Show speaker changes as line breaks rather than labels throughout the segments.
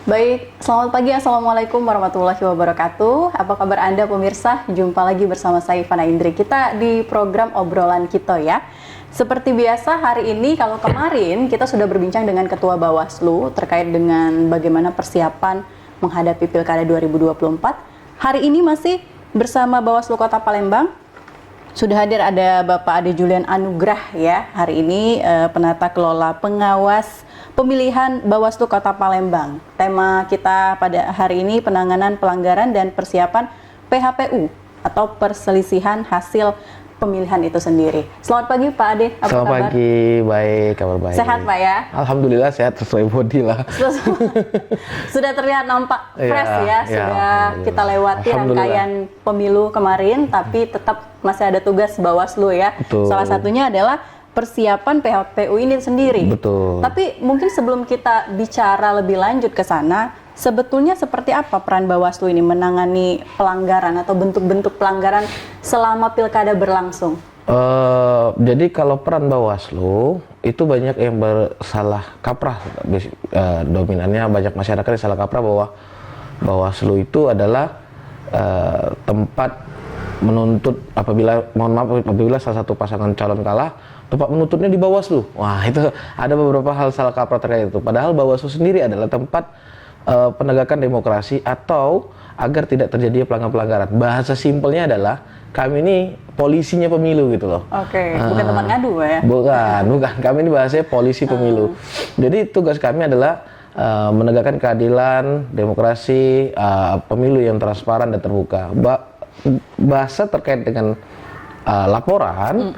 Baik, selamat pagi. Assalamualaikum warahmatullahi wabarakatuh. Apa kabar Anda pemirsa? Jumpa lagi bersama saya Ivana Indri. Kita di program Obrolan Kita ya. Seperti biasa hari ini, kalau kemarin kita sudah berbincang dengan Ketua Bawaslu terkait dengan bagaimana persiapan menghadapi Pilkada 2024. Hari ini masih bersama Bawaslu Kota Palembang. Sudah hadir ada Bapak Ade Julian Anugrah ya. Hari ini penata kelola pengawas pemilihan Bawaslu Kota Palembang. Tema kita pada hari ini penanganan pelanggaran dan persiapan PHPU atau perselisihan hasil pemilihan itu sendiri. Selamat pagi Pak Ade, apa
Selamat
kabar?
pagi, baik, kabar baik.
Sehat Pak ya?
Alhamdulillah sehat sesuai body lah.
Sudah terlihat nampak fresh ya, sudah kita lewati rangkaian pemilu kemarin, tapi tetap masih ada tugas Bawaslu ya.
Betul.
Salah satunya adalah persiapan PHPU ini sendiri.
Betul.
Tapi mungkin sebelum kita bicara lebih lanjut ke sana, sebetulnya seperti apa peran Bawaslu ini menangani pelanggaran atau bentuk-bentuk pelanggaran selama pilkada berlangsung?
Jadi kalau peran Bawaslu itu banyak yang bersalah kaprah, dominannya banyak masyarakat yang salah kaprah bahwa Bawaslu itu adalah tempat menuntut apabila salah satu pasangan calon kalah, tempat menuntutnya di Bawaslu. Wah, itu ada beberapa hal salah kaprah terkait itu. Padahal Bawaslu sendiri adalah tempat penegakan demokrasi atau agar tidak terjadi pelanggaran. Bahasa simpelnya adalah kami ini polisinya pemilu gitu loh.
Oke, bukan tempat ngadu ya?
Bukan. Kami ini bahasanya polisi pemilu. Jadi tugas kami adalah menegakkan keadilan, demokrasi, pemilu yang transparan dan terbuka. Bahasa terkait dengan laporan,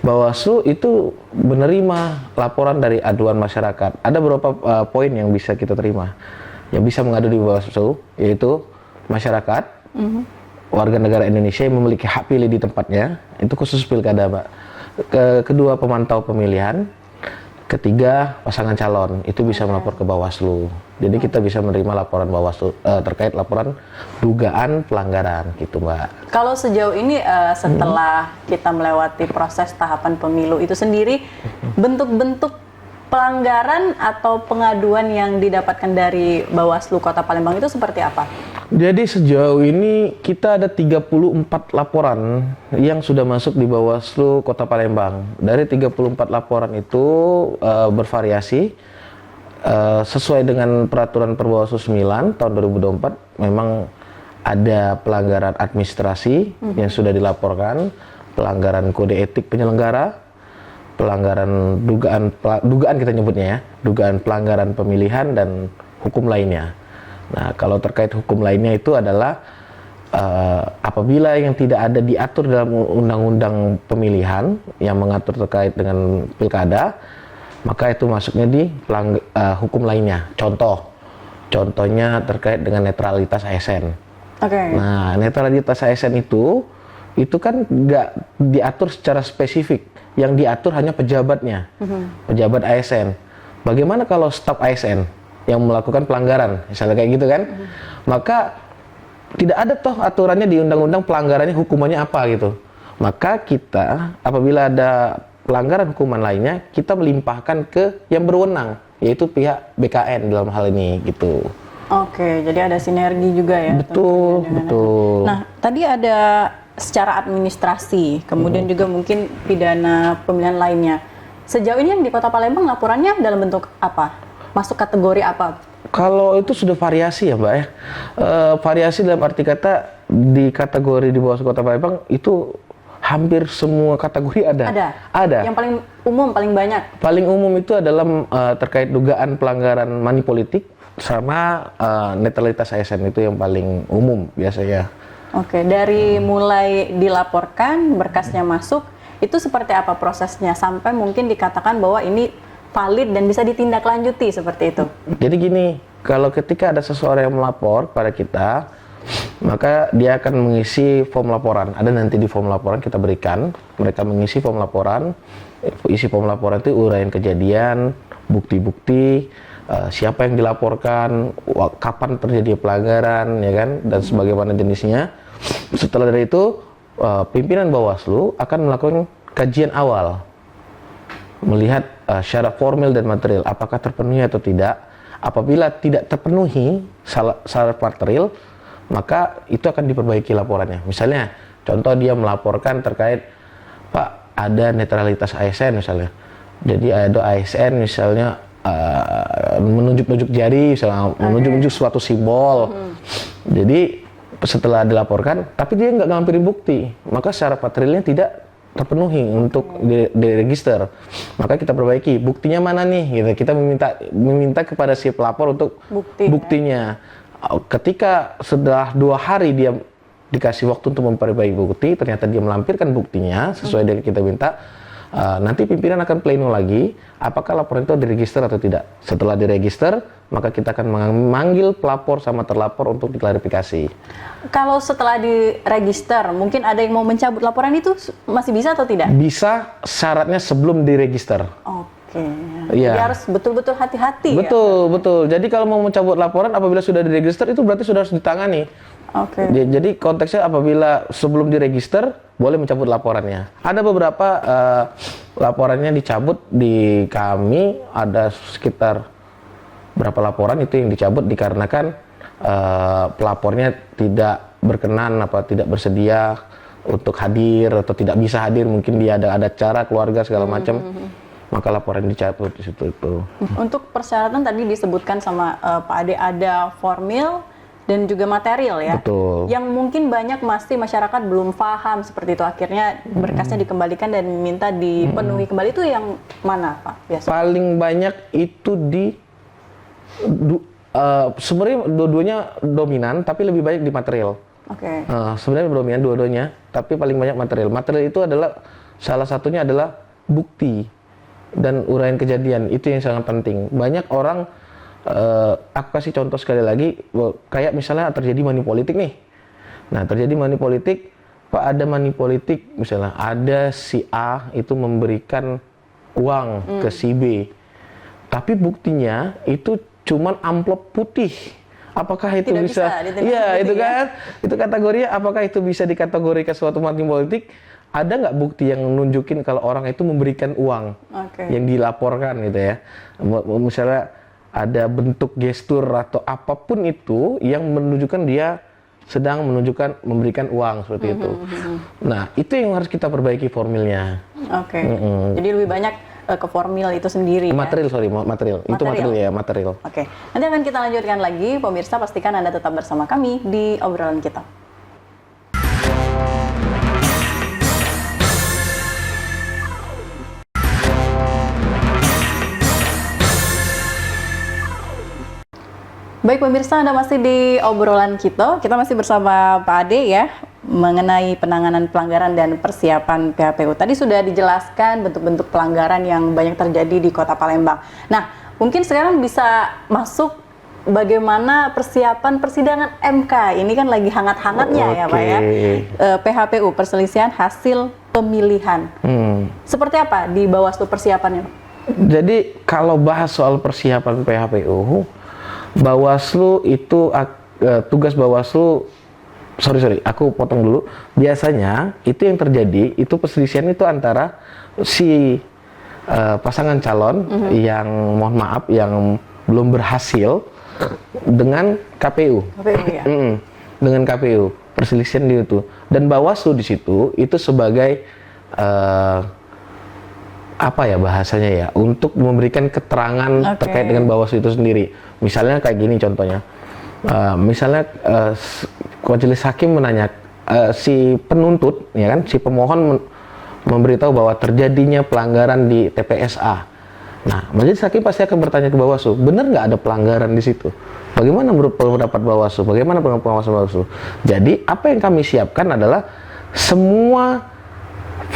Bawaslu itu menerima laporan dari aduan masyarakat. Ada beberapa poin yang bisa kita terima, yang bisa mengadu di Bawaslu, yaitu masyarakat, warga negara Indonesia yang memiliki hak pilih di tempatnya, itu khusus pilkada, Pak. Kedua, pemantau pemilihan. Ketiga, pasangan calon itu bisa melapor ke Bawaslu. Jadi kita bisa menerima laporan Bawaslu terkait laporan dugaan pelanggaran gitu, Mbak.
Kalau sejauh ini setelah kita melewati proses tahapan pemilu itu sendiri, bentuk-bentuk pelanggaran atau pengaduan yang didapatkan dari Bawaslu Kota Palembang itu seperti apa?
Jadi sejauh ini kita ada 34 laporan yang sudah masuk di Bawaslu Kota Palembang. Dari 34 laporan itu bervariasi sesuai dengan peraturan Perbawaslu 9 tahun 2024. Memang ada pelanggaran administrasi yang sudah dilaporkan, pelanggaran kode etik penyelenggara, pelanggaran dugaan kita nyebutnya ya, dugaan pelanggaran pemilihan dan hukum lainnya. Nah, kalau terkait hukum lainnya itu adalah apabila yang tidak ada diatur dalam undang-undang pemilihan yang mengatur terkait dengan pilkada, maka itu masuknya di hukum lainnya. Contohnya terkait dengan netralitas ASN. Nah, netralitas ASN itu kan nggak diatur secara spesifik. Yang diatur hanya pejabatnya, pejabat ASN. Bagaimana kalau staf ASN yang melakukan pelanggaran, misalnya kayak gitu kan? Maka tidak ada toh aturannya di undang-undang pelanggarannya hukumannya apa gitu. Maka kita apabila ada pelanggaran hukuman lainnya, kita melimpahkan ke yang berwenang, yaitu pihak BKN dalam hal ini gitu.
Oke, jadi ada sinergi juga ya.
Betul.
Nah, tadi ada secara administrasi, kemudian juga mungkin pidana pemilihan lainnya. Sejauh ini yang di Kota Palembang laporannya dalam bentuk apa? Masuk kategori apa?
Kalau itu sudah variasi ya, Mbak ya. Variasi dalam arti kata di kategori di Bawaslu Kota Palembang itu hampir semua kategori ada. Ada.
Yang paling umum, paling banyak? Paling
umum itu adalah terkait dugaan pelanggaran money politik sama netralitas ASN, itu yang paling umum biasanya.
Oke, dari mulai dilaporkan, berkasnya masuk, itu seperti apa prosesnya sampai mungkin dikatakan bahwa ini valid dan bisa ditindaklanjuti seperti itu?
Jadi gini, kalau ketika ada seseorang yang melapor pada kita, maka dia akan mengisi form laporan. Ada nanti di form laporan kita berikan, mereka mengisi form laporan. Isi form laporan itu uraian kejadian, bukti-bukti, siapa yang dilaporkan, kapan terjadi pelanggaran, ya kan, dan sebagaimana jenisnya. Setelah dari itu, pimpinan Bawaslu akan melakukan kajian awal, melihat syarat formil dan material, apakah terpenuhi atau tidak. Apabila tidak terpenuhi syarat material, maka itu akan diperbaiki laporannya. Misalnya, contoh dia melaporkan terkait, Pak, ada netralitas ASN misalnya. Jadi ada ASN misalnya menunjuk-nunjuk jari, misalnya menunjuk-nunjuk suatu simbol. Jadi setelah dilaporkan, tapi dia nggak ngampirin bukti, maka syarat materialnya tidak terpenuhi untuk diregister. Maka kita perbaiki, buktinya mana nih? Gitu. Kita meminta kepada si pelapor untuk buktinya. Ketika setelah 2 hari dia dikasih waktu untuk memperbaiki bukti, ternyata dia melampirkan buktinya sesuai dengan kita minta. Nanti pimpinan akan pleno lagi apakah laporan itu diregister atau tidak. Setelah diregister, maka kita akan memanggil pelapor sama terlapor untuk diklarifikasi.
Kalau setelah diregister, mungkin ada yang mau mencabut laporan itu masih bisa atau tidak?
Bisa, syaratnya sebelum diregister.
Oke.
Iya.
Jadi harus betul-betul hati-hati.
Betul, betul. Jadi kalau mau mencabut laporan apabila sudah diregister itu berarti sudah harus ditangani.
Oke.
Jadi konteksnya apabila sebelum diregister boleh mencabut laporannya. Ada beberapa laporannya dicabut di kami, ada sekitar berapa laporan itu yang dicabut dikarenakan pelapornya tidak berkenan tidak bersedia untuk hadir atau tidak bisa hadir, mungkin dia ada acara keluarga segala macam. Maka laporan dicabut di situ itu.
Untuk persyaratan tadi disebutkan sama Pak Ade ada formil dan juga material ya.
Betul.
Yang mungkin banyak masih masyarakat belum paham seperti itu, akhirnya berkasnya dikembalikan dan minta dipenuhi kembali, itu yang mana Pak biasa?
Paling banyak itu sebenarnya dua-duanya dominan, tapi lebih banyak di material.
Oke.
Sebenarnya dominan dua-duanya, tapi paling banyak material. Material itu adalah salah satunya adalah bukti dan uraian kejadian, itu yang sangat penting. Banyak orang, aku kasih contoh sekali lagi, kayak misalnya terjadi money politik nih. Nah, terjadi money politik, Pak, ada money politik, misalnya ada si A itu memberikan uang ke si B, tapi buktinya itu cuman amplop putih. Apakah itu
Tidak
bisa? Iya, itu kan, itu kategorinya. Apakah itu bisa dikategorikan suatu money politik? Ada nggak bukti yang nunjukin kalau orang itu memberikan uang yang dilaporkan gitu ya? Misalnya ada bentuk gestur atau apapun itu yang menunjukkan dia sedang memberikan uang seperti itu. Nah, itu yang harus kita perbaiki formilnya.
Oke. Jadi lebih banyak ke formil itu sendiri.
Material,
ya?
material. Itu material ya, material.
Oke. Nanti akan kita lanjutkan lagi, pemirsa, pastikan Anda tetap bersama kami di obrolan kita. Baik pemirsa, Anda masih di obrolan kita masih bersama Pak Ade ya, mengenai penanganan pelanggaran dan persiapan PHPU. Tadi sudah dijelaskan bentuk-bentuk pelanggaran yang banyak terjadi di Kota Palembang. Nah, mungkin sekarang bisa masuk bagaimana persiapan persidangan MK. Ini kan lagi hangat-hangatnya ya Pak ya, PHPU, perselisihan hasil pemilihan. Seperti apa di Bawaslu persiapannya?
Jadi kalau bahas soal persiapan PHPU, Bawaslu itu tugas Bawaslu, aku potong dulu. Biasanya itu yang terjadi itu perselisihan itu antara si pasangan calon yang mohon maaf yang belum berhasil dengan KPU.
Ya?
Dengan KPU perselisihan itu, dan Bawaslu di situ itu sebagai apa ya bahasanya ya, untuk memberikan keterangan terkait dengan Bawaslu itu sendiri. Misalnya kayak gini contohnya, misalnya majelis hakim menanya si penuntut, ya kan, si pemohon memberitahu bahwa terjadinya pelanggaran di TPSA. Nah, majelis hakim pasti akan bertanya ke Bawaslu, benar nggak ada pelanggaran di situ? Bagaimana menurut pendapat Bawaslu? Bagaimana pengawasan Bawaslu? Jadi apa yang kami siapkan adalah semua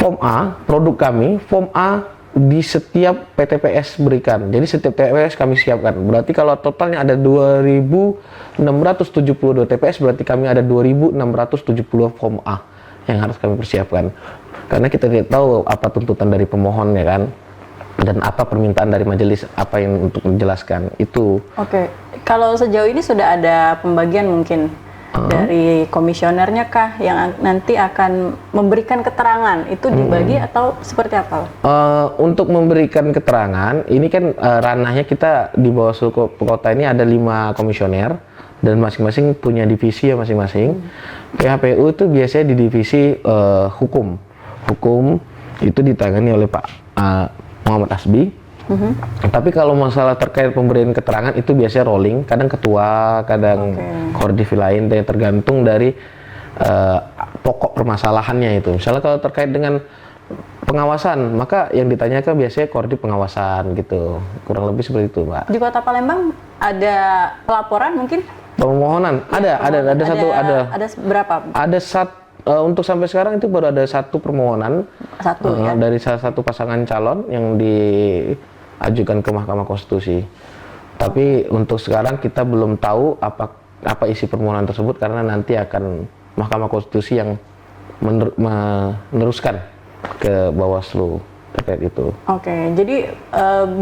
form A, produk kami, form A di setiap PTPS berikan. Jadi setiap TPS kami siapkan. Berarti kalau totalnya ada 2.672 TPS, berarti kami ada 2.670 form A yang harus kami persiapkan. Karena kita tidak tahu apa tuntutan dari pemohon ya kan, dan apa permintaan dari majelis, apa yang untuk menjelaskan itu.
Oke. Kalau sejauh ini sudah ada pembagian mungkin dari komisionernya kah yang nanti akan memberikan keterangan itu dibagi atau seperti apa?
Untuk memberikan keterangan, ini kan ranahnya kita di Bawaslu Kota ini ada 5 komisioner dan masing-masing punya divisi ya masing-masing. PHPU itu biasanya di divisi hukum. Hukum itu ditangani oleh Pak Muhammad Asbi. Tapi kalau masalah terkait pemberian keterangan itu biasanya rolling, kadang ketua, kadang koordinator lain, tergantung dari pokok permasalahannya itu. Misalnya kalau terkait dengan pengawasan, maka yang ditanyakan biasanya koordinator pengawasan gitu. Kurang lebih seperti itu, Mbak.
Di Kota Palembang ada pelaporan mungkin?
Permohonan ada satu.
Ada berapa?
Ada untuk sampai sekarang itu baru ada satu permohonan
ya?
dari salah satu pasangan calon yang diajukan ke Mahkamah Konstitusi. Tapi untuk sekarang kita belum tahu apa isi permohonan tersebut karena nanti akan Mahkamah Konstitusi yang meneruskan ke Bawaslu terkait itu.
Oke, jadi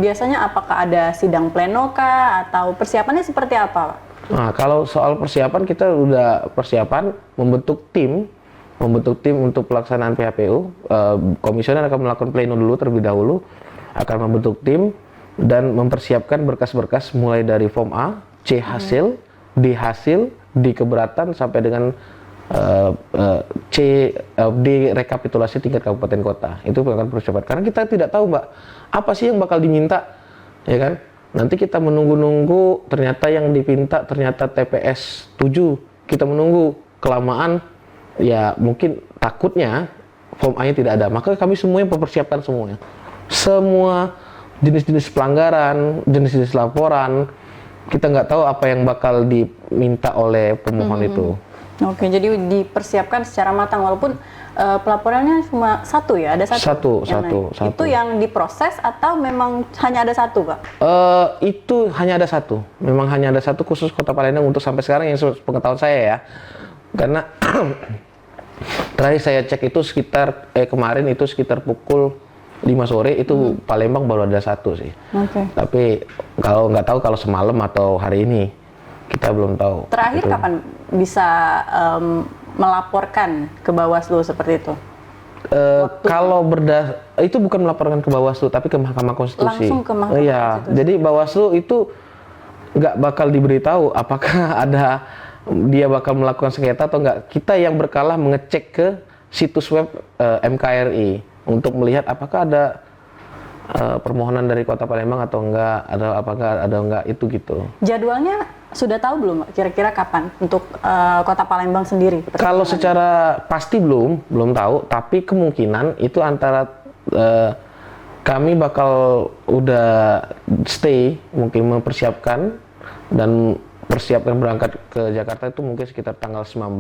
biasanya apakah ada sidang pleno kah atau persiapannya seperti apa, Pak?
Nah, kalau soal persiapan kita udah persiapan membentuk tim untuk pelaksanaan PHPU. Komisioner akan melakukan pleno dulu terlebih dahulu, akan membentuk tim dan mempersiapkan berkas-berkas mulai dari form A, C hasil, D hasil, D keberatan sampai dengan D rekapitulasi tingkat kabupaten kota. Itu akan persiapan. Karena kita tidak tahu, Mbak, apa sih yang bakal diminta, ya kan? Nanti kita menunggu-nunggu, ternyata yang dipinta ternyata TPS 7. Kita menunggu kelamaan, ya mungkin takutnya form A-nya tidak ada. Maka kami semuanya mempersiapkan semuanya. Semua jenis-jenis pelanggaran, jenis-jenis laporan, kita nggak tahu apa yang bakal diminta oleh pemohon itu.
Oke, jadi dipersiapkan secara matang walaupun pelaporannya cuma satu ya, ada satu.
Satu.
Itu yang diproses atau memang hanya ada satu, Pak?
Itu hanya ada satu. Memang hanya ada satu khusus Kota Palembang untuk sampai sekarang yang pengetahuan saya ya. Karena terakhir saya cek itu kemarin itu sekitar pukul 5 sore itu Palembang baru ada satu sih. Tapi kalau nggak tahu kalau semalam atau hari ini kita belum tahu.
Terakhir kapan bisa melaporkan ke Bawaslu seperti itu?
Kalau itu bukan melaporkan ke Bawaslu tapi ke Mahkamah Konstitusi.
Langsung ke Mahkamah Konstitusi.
Jadi Bawaslu itu nggak bakal diberitahu apakah dia bakal melakukan sengketa atau enggak. Kita yang berkala mengecek ke situs web MKRI untuk melihat apakah ada permohonan dari Kota Palembang atau enggak, apakah ada enggak itu gitu.
Jadwalnya sudah tahu belum, kira-kira kapan untuk Kota Palembang sendiri?
Kalau secara pasti belum tahu, tapi kemungkinan itu antara kami bakal udah stay, mungkin mempersiapkan dan persiapkan berangkat ke Jakarta itu mungkin sekitar tanggal 19.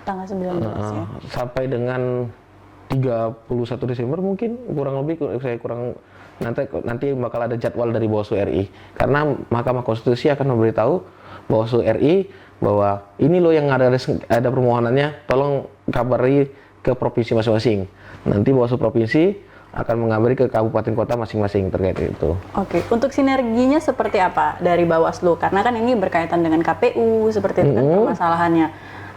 Tanggal 19 ya.
Sampai dengan 31 Desember mungkin nanti bakal ada jadwal dari Bawaslu RI karena Mahkamah Konstitusi akan memberitahu Bawaslu RI bahwa ini loh yang ada permohonannya, tolong kabari ke provinsi masing-masing. Nanti Bawaslu provinsi akan mengabari ke kabupaten kota masing-masing terkait itu. Oke,
untuk sinerginya seperti apa dari Bawaslu? Karena kan ini berkaitan dengan KPU seperti itu kan permasalahannya.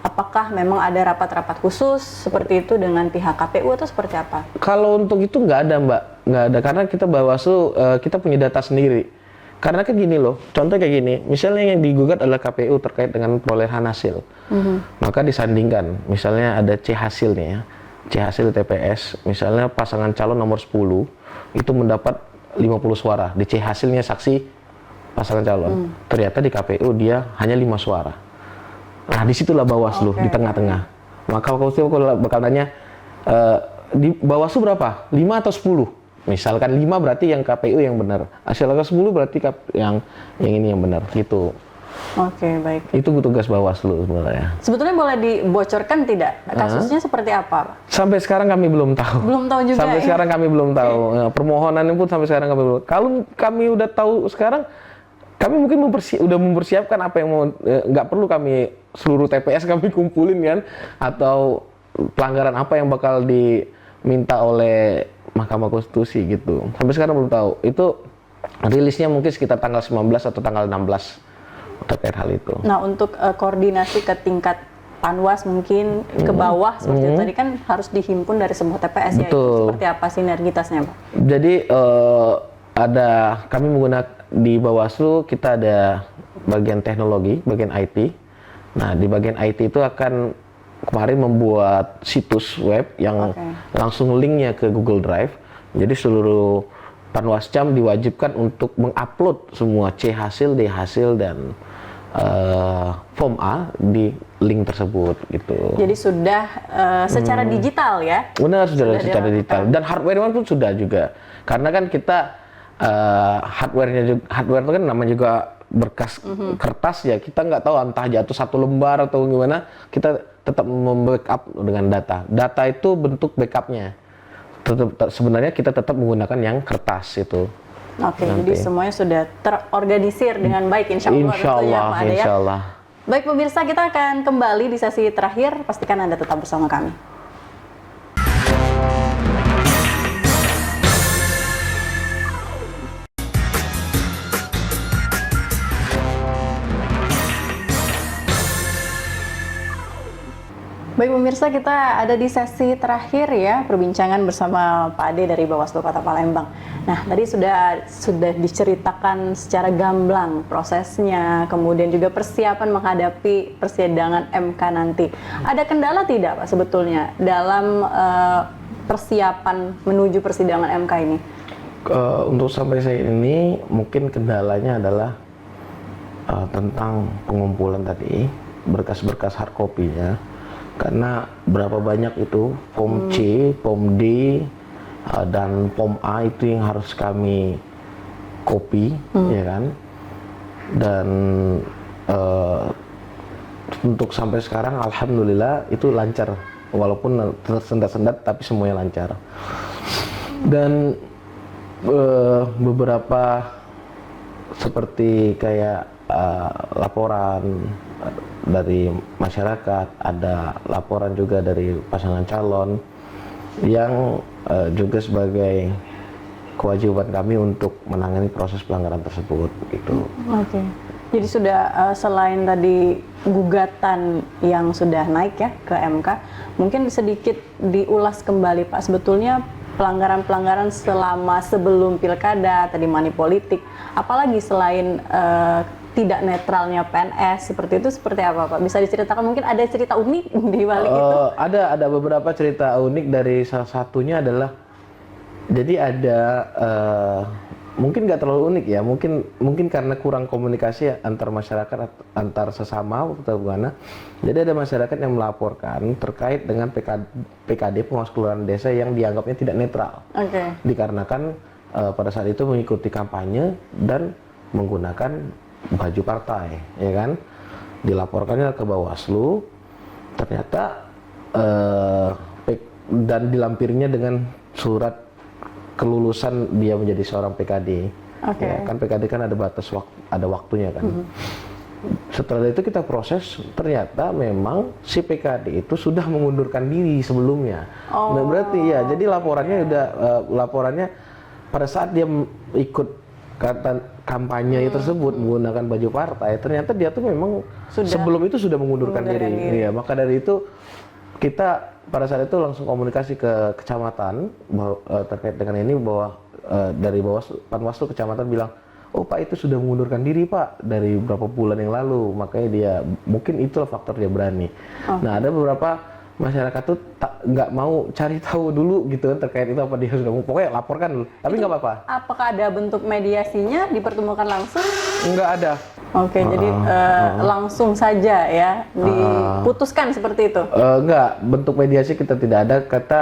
Apakah memang ada rapat-rapat khusus seperti itu dengan pihak KPU atau seperti apa?
Kalau untuk itu nggak ada, Mbak. Nggak ada, karena kita Bawaslu, kita punya data sendiri. Karena kan gini loh, contoh kayak gini, misalnya yang digugat adalah KPU terkait dengan perolehan hasil. Maka disandingkan, misalnya ada C hasil nih ya, C hasil TPS, misalnya pasangan calon nomor 10, itu mendapat 50 suara. Di C hasilnya saksi pasangan calon. Ternyata di KPU dia hanya 5 suara. Nah, disitulah Bawaslu di tengah-tengah. Maka Bawaslu bakal tanya, di Bawaslu berapa? 5 atau 10? Misalkan 5 berarti yang KPU yang benar. Hasil 10 berarti yang ini yang benar. Gitu.
Oke, baik.
Itu tugas Bawaslu sebenarnya.
Sebetulnya boleh dibocorkan tidak? Kasusnya seperti apa, Pak?
Sampai sekarang kami belum tahu.
Belum tahu juga.
Sampai sekarang kami belum tahu. Permohonannya pun sampai sekarang kami belum. Kalau kami udah tahu sekarang, kami mungkin udah mempersiapkan apa yang mau, nggak perlu kami seluruh TPS kami kumpulin kan, atau pelanggaran apa yang bakal diminta oleh Mahkamah Konstitusi gitu. Sampai sekarang belum tahu. Itu rilisnya mungkin sekitar tanggal 19 atau tanggal 16 terkait hal itu.
Nah, untuk koordinasi ke tingkat Panwas mungkin ke bawah seperti itu tadi kan harus dihimpun dari sebuah TPS ya. Itu
Betul.
seperti apa sinergitasnya, Pak?
Jadi kami menggunakan di Bawaslu, kita ada bagian teknologi, bagian IT. Nah, di bagian IT itu akan kemarin membuat situs web yang langsung linknya ke Google Drive. Jadi seluruh Panwascam diwajibkan untuk mengupload semua C hasil, D hasil, dan form A di link tersebut gitu.
Jadi sudah secara digital ya?
Benar, sudah secara digital, dan hardware pun sudah juga. Karena kan kita hardware itu kan namanya juga berkas kertas ya, kita nggak tahu entah jatuh satu lembar atau gimana, kita tetap membackup dengan data. Data itu bentuk backupnya. Sebenarnya kita tetap menggunakan yang kertas itu.
Oke, jadi semuanya sudah terorganisir dengan baik, insya Allah.
Insya Allah,
Pak Ade,
insya Allah.
Baik pemirsa, kita akan kembali di sesi terakhir. Pastikan Anda tetap bersama kami. Baik pemirsa, kita ada di sesi terakhir ya, perbincangan bersama Pak Ade dari Bawaslu Kota Palembang. Nah, tadi sudah diceritakan secara gamblang prosesnya, kemudian juga persiapan menghadapi persidangan MK nanti. Ada kendala tidak Pak sebetulnya dalam persiapan menuju persidangan MK ini?
Untuk sampai saat ini mungkin kendalanya adalah tentang pengumpulan tadi, berkas-berkas hard copy-nya. Karena berapa banyak itu form C, form D, dan form A itu yang harus kami copy, ya kan? Dan untuk sampai sekarang alhamdulillah itu lancar, walaupun tersendat-sendat tapi semuanya lancar. Dan beberapa seperti kayak laporan dari masyarakat, ada laporan juga dari pasangan calon yang juga sebagai kewajiban kami untuk menangani proses pelanggaran tersebut gitu.
Oke. Jadi sudah selain tadi gugatan yang sudah naik ya ke MK, mungkin sedikit diulas kembali Pak, sebetulnya pelanggaran-pelanggaran selama sebelum pilkada, tadi money politik, apalagi selain tidak netralnya PNS seperti itu, seperti apa Pak? Bisa diceritakan, mungkin ada cerita unik di balik itu?
Ada beberapa cerita unik. Dari salah satunya adalah, jadi ada mungkin nggak terlalu unik ya, mungkin karena kurang komunikasi antar masyarakat, antar sesama atau gimana. Jadi ada masyarakat yang melaporkan terkait dengan PKD pengawas kelurahan desa yang dianggapnya tidak netral. Dikarenakan pada saat itu mengikuti kampanye dan menggunakan baju partai, ya kan? Dilaporkannya ke Bawaslu, ternyata dan dilampirnya dengan surat kelulusan dia menjadi seorang PKD. Ya, kan PKD kan ada batas ada waktunya kan. Setelah itu kita proses, ternyata memang si PKD itu sudah mengundurkan diri sebelumnya. Nah, berarti ya, jadi laporannya pada saat dia ikut kampanye tersebut menggunakan baju partai, ternyata dia tuh memang sebelum itu sudah mengundurkan diri. Ya, maka dari itu kita pada saat itu langsung komunikasi ke kecamatan terkait dengan ini, bahwa dari Panwaslu kecamatan bilang, oh Pak itu sudah mengundurkan diri Pak dari beberapa bulan yang lalu, makanya dia mungkin itulah faktor dia berani. Nah, ada beberapa masyarakat tuh nggak mau cari tahu dulu gitu kan terkait itu, apa dia sudah mau, pokoknya laporkan dulu, tapi nggak apa-apa. Apakah ada bentuk mediasinya, dipertemukan langsung? Nggak ada.
Jadi langsung saja ya diputuskan seperti itu?
Nggak, bentuk mediasi kita tidak ada, kata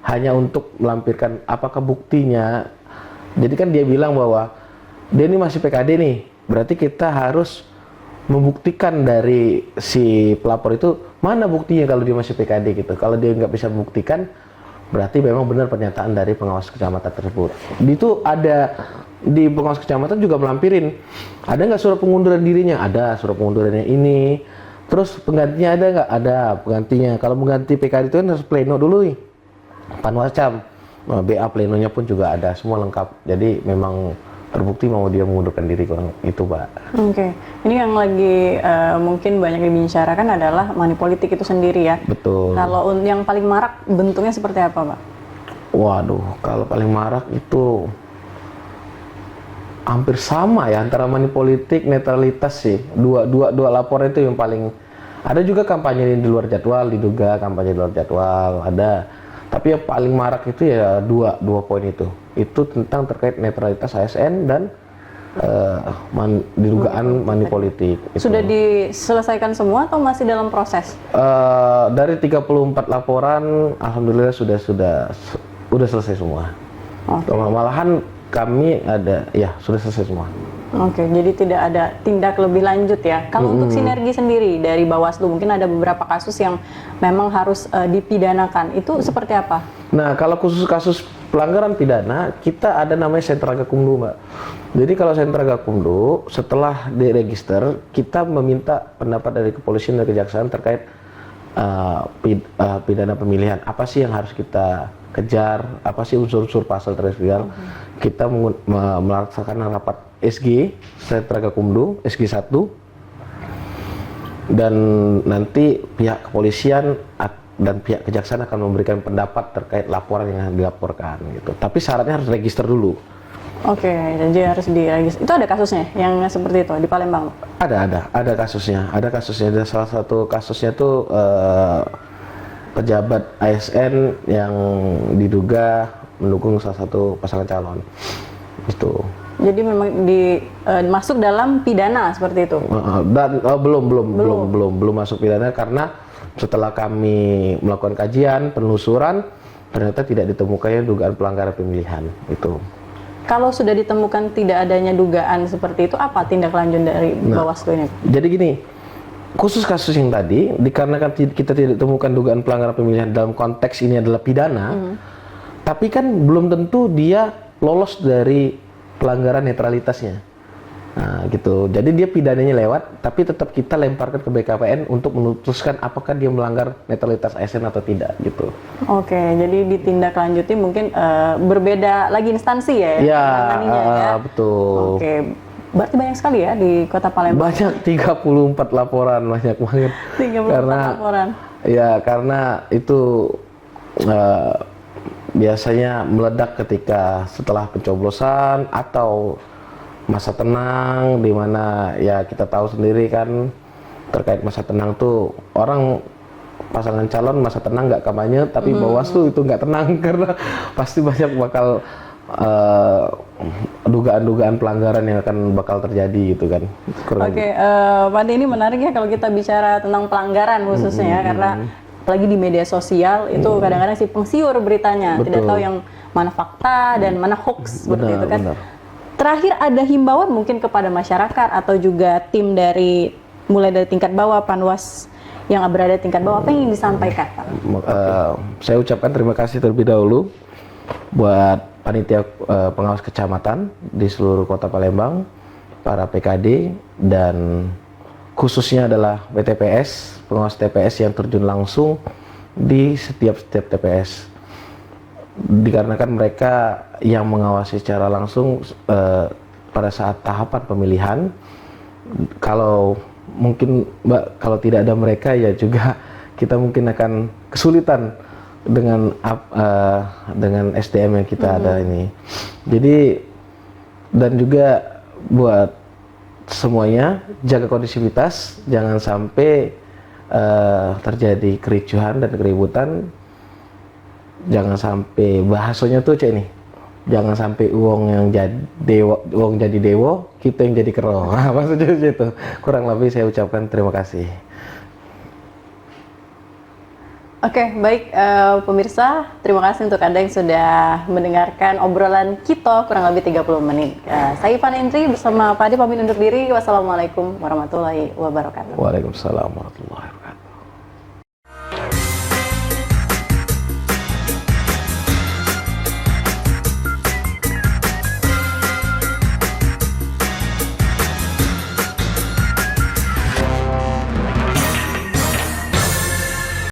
hanya untuk melampirkan apakah buktinya. Jadi kan dia bilang bahwa dia ini masih PKD nih, berarti kita harus membuktikan dari si pelapor itu mana buktinya kalau dia masih PKD gitu. Kalau dia nggak bisa membuktikan, berarti memang benar pernyataan dari pengawas kecamatan tersebut. Itu ada di pengawas kecamatan juga melampirin, ada nggak surat pengunduran dirinya? Ada surat pengundurannya ini. Terus penggantinya ada nggak? Ada penggantinya. Kalau mengganti PKD itu kan harus pleno dulu nih, Panwascam. BA plenonya pun juga ada, semua lengkap. Jadi memang terbukti mau dia mengundurkan diri itu, Pak.
Oke, ini yang lagi mungkin banyak dibicarakan adalah money politik itu sendiri ya.
Betul.
Kalau yang paling marak bentuknya seperti apa, Pak?
Waduh, kalau paling marak itu hampir sama ya antara money politik, netralitas sih. Dua laporan itu yang paling. Ada juga kampanye di luar jadwal, diduga kampanye di luar jadwal, ada. Tapi yang paling marak itu ya dua poin itu. Itu tentang terkait netralitas ASN dan didugaan money politik.
Sudah diselesaikan semua atau masih dalam proses?
Dari 34 laporan, alhamdulillah sudah selesai semua. Malahan kami sudah selesai semua.
Oke, jadi tidak ada tindak lebih lanjut ya. Kalau untuk sinergi sendiri dari Bawaslu, mungkin ada beberapa kasus yang memang harus dipidanakan. Itu seperti apa?
Nah, kalau khusus kasus pelanggaran pidana, kita ada namanya Sentra Gakumdu, Mbak. Jadi kalau Sentra Gakumdu, setelah diregister, kita meminta pendapat dari kepolisian dan kejaksaan terkait pidana pemilihan. Apa sih yang harus kita kejar, apa sih unsur-unsur pasal tersebut. Kita melaksanakan rapat SG, Sentra Gakumdu, SG 1, dan nanti pihak kepolisian dan pihak kejaksaan akan memberikan pendapat terkait laporan yang dilaporkan gitu. Tapi syaratnya harus register dulu.
Oke, jadi harus diregister. Itu ada kasusnya yang seperti itu di Palembang?
Ada kasusnya. Ada salah satu kasusnya tuh pejabat ASN yang diduga mendukung salah satu pasangan calon. Itu. Jadi
memang masuk dalam pidana seperti itu.
Dan belum masuk pidana karena setelah kami melakukan kajian, penelusuran, ternyata tidak ditemukannya dugaan pelanggaran pemilihan itu.
Kalau sudah ditemukan tidak adanya dugaan seperti itu, apa tindak lanjut dari Bawaslu ini?
Jadi gini, khusus kasus yang tadi, dikarenakan kita tidak ditemukan dugaan pelanggaran pemilihan dalam konteks ini adalah pidana, tapi kan belum tentu dia lolos dari pelanggaran netralitasnya. Nah, gitu. Jadi dia pidananya lewat, tapi tetap kita lemparkan ke BKPN untuk memutuskan apakah dia melanggar netralitas ASN atau tidak, gitu.
Oke, jadi ditindaklanjuti mungkin berbeda lagi instansi ya?
Ya, betul.
Oke, berarti banyak sekali ya di Kota Palembang?
Banyak, 34 laporan, banyak banget.
34 laporan?
Ya, karena itu biasanya meledak ketika setelah pencoblosan atau masa tenang, di mana ya kita tahu sendiri kan terkait masa tenang tuh orang pasangan calon masa tenang nggak kampanye, tapi Bawaslu itu nggak tenang karena pasti banyak bakal dugaan-dugaan pelanggaran yang akan bakal terjadi gitu kan.
Oke, Pak Ade, ini menarik ya kalau kita bicara tentang pelanggaran khususnya ya, karena apalagi di media sosial itu kadang-kadang simpang siur beritanya. Betul. Tidak tahu yang mana fakta dan mana hoax seperti itu kan. Benar. Terakhir ada himbauan mungkin kepada masyarakat atau juga tim dari mulai dari tingkat bawah, Panwas yang berada di tingkat bawah, apa yang ingin disampaikan, Pak?
Saya ucapkan terima kasih terlebih dahulu buat panitia pengawas kecamatan di seluruh Kota Palembang, para PKD, dan khususnya adalah BTPS, pengawas TPS yang terjun langsung di setiap TPS. Dikarenakan mereka yang mengawasi secara langsung pada saat tahapan pemilihan. Kalau mungkin Mbak, kalau tidak ada mereka ya juga kita mungkin akan kesulitan dengan SDM yang kita ada ini. Jadi, dan juga buat semuanya jaga kondisivitas, jangan sampai terjadi kericuhan dan keributan. Jangan sampai bahasanya tuh ini, jangan sampai uang yang jadi dewa, kita yang jadi kero. Nah, maksudnya itu. Kurang lebih saya ucapkan terima kasih.
Oke, baik pemirsa, terima kasih untuk Anda yang sudah mendengarkan obrolan kita kurang lebih 30 menit. Saya Fana Indri bersama Pak Ade pamit undur diri. Wassalamualaikum warahmatullahi wabarakatuh.
Waalaikumsalam warahmatullahi wabarakatuh.